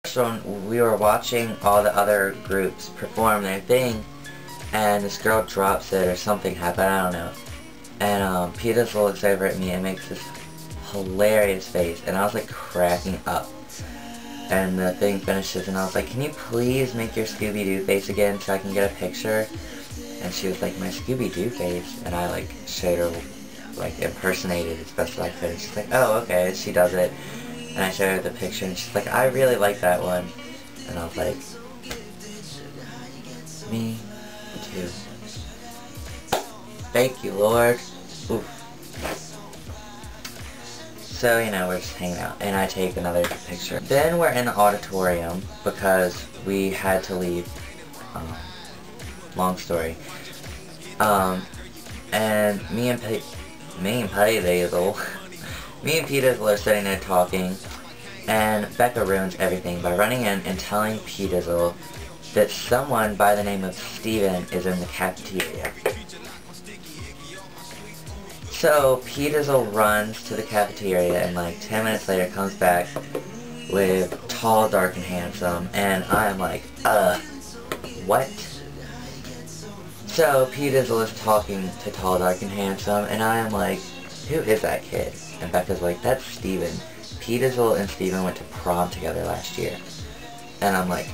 So we were watching all the other groups perform their thing, and this girl drops it or something happened, I don't know. And P-Dizzle looks over at me and makes this hilarious face, and I was like cracking up. And the thing finishes and I was like, can you please make your Scooby-Doo face again so I can get a picture? And she was like, my Scooby-Doo face? And I like showed her, like impersonated as best as I could. And she's like, oh okay, she does it. And I showed her the picture and she's like, I really like that one. And I was like, me too. Thank you, Lord. Oof. So, you know, we're just hanging out, and I take another picture. Then we're in the auditorium, because we had to leave, long story. And me and P-Dizzle are sitting there talking, and Becca ruins everything by running in and telling P-Dizzle that someone by the name of Steven is in the cafeteria. So, P-Dizzle runs to the cafeteria and like 10 minutes later comes back with Tall, Dark, and Handsome, and I'm like, what? So, P-Dizzle is talking to Tall, Dark, and Handsome, and I am like, who is that kid? And Becca's like, that's Steven. P-Dizzle and Steven went to prom together last year. And I'm like,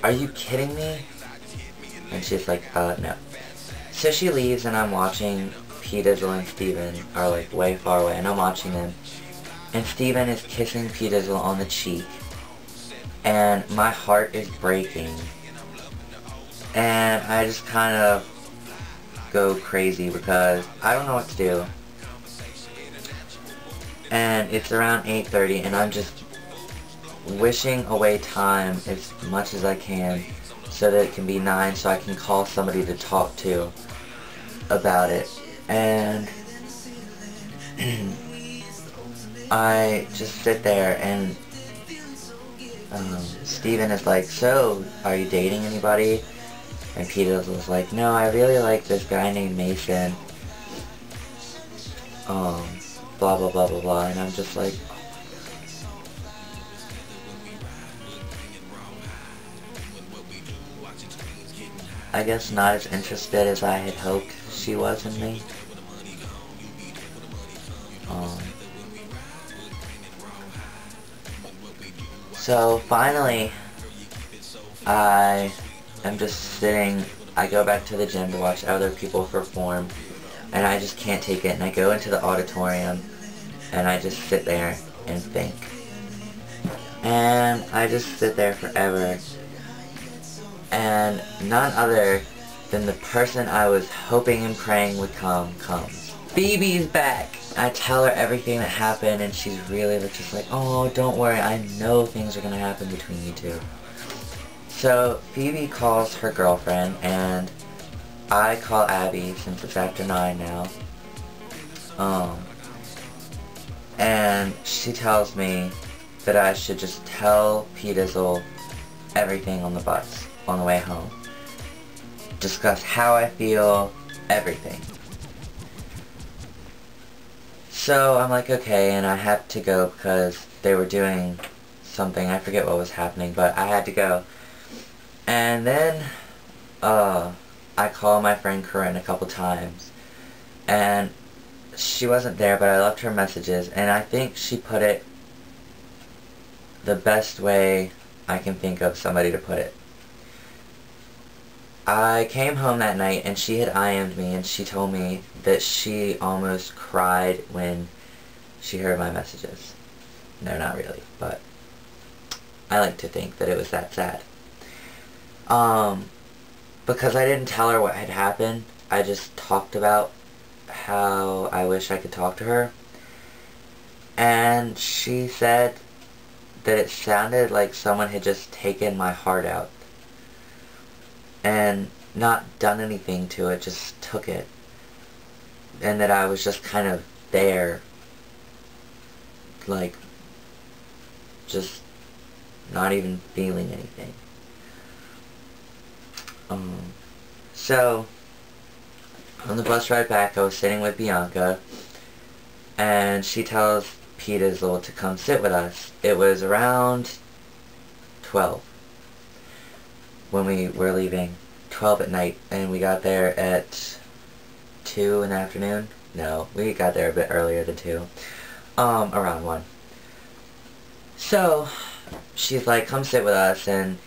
are you kidding me? And she's like, no. So she leaves and I'm watching P-Dizzle and Steven are like way far away, and I'm watching them. And Steven is kissing P-Dizzle on the cheek. And my heart is breaking. And I just kind of go crazy because I don't know what to do. And it's around 8:30 and I'm just wishing away time as much as I can so that it can be 9 so I can call somebody to talk to about it. And I just sit there and Steven is like, so, are you dating anybody? And P-Dizzle was like, no, I really like this guy named Mason. Blah blah blah blah blah, and I'm just like, I guess not as interested as I had hoped she was in me. So finally, I am just sitting, I go back to the gym to watch other people perform, and I just can't take it, and I go into the auditorium, and I just sit there and think. And I just sit there forever. And none other than the person I was hoping and praying would come, comes. Phoebe's back! I tell her everything that happened, and she's really just like, oh, don't worry, I know things are gonna happen between you two. So, Phoebe calls her girlfriend, and I call Abby, since it's after 9 now. And she tells me that I should just tell P-Dizzle everything on the bus, on the way home. Discuss how I feel, everything. So I'm like, okay, and I had to go because they were doing something, I forget what was happening, but I had to go. And then, I called my friend Corinne a couple times, and she wasn't there, but I left her messages, and I think she put it the best way I can think of somebody to put it. I came home that night and she had IM'd me, and she told me that she almost cried when she heard my messages. No, not really, but I like to think that it was that sad. Because I didn't tell her what had happened, I just talked about how I wish I could talk to her. And she said that it sounded like someone had just taken my heart out and not done anything to it, just took it. And that I was just kind of there, like, just not even feeling anything. So, on the bus ride back, I was sitting with Bianca, and she tells P-Dizzle to come sit with us. It was around 12 when we were leaving. 12 at night, and we got there at 2 in the afternoon. No, we got there a bit earlier than 2. Around 1. So, she's like, come sit with us, and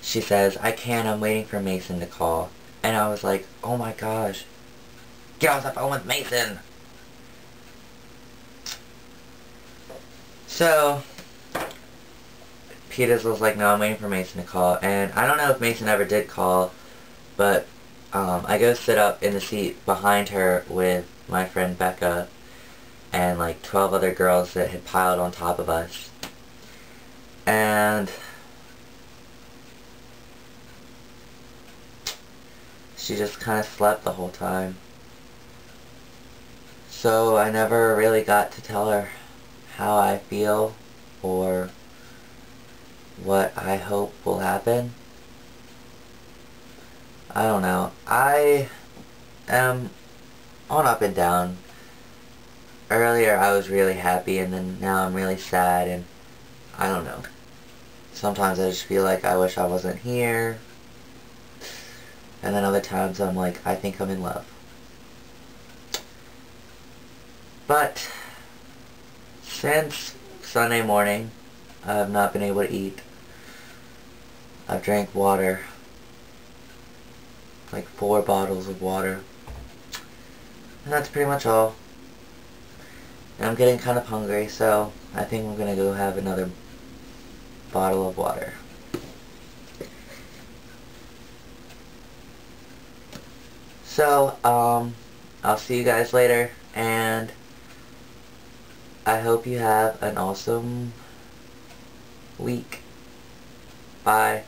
she says, I can't, I'm waiting for Mason to call. And I was like, oh my gosh, get off the phone with Mason! So, P-Dizzle's like, no, I'm waiting for Mason to call. And I don't know if Mason ever did call, but I go sit up in the seat behind her with my friend Becca and like 12 other girls that had piled on top of us. And she just kind of slept the whole time. So I never really got to tell her how I feel or what I hope will happen. I don't know. I am on up and down. Earlier I was really happy, and then now I'm really sad, and I don't know. Sometimes I just feel like I wish I wasn't here. And then other times I'm like, I think I'm in love. But since Sunday morning, I have not been able to eat. I've drank water. Like 4 bottles of water. And that's pretty much all. And I'm getting kind of hungry, so I think I'm gonna go have another bottle of water. So, I'll see you guys later, and I hope you have an awesome week. Bye.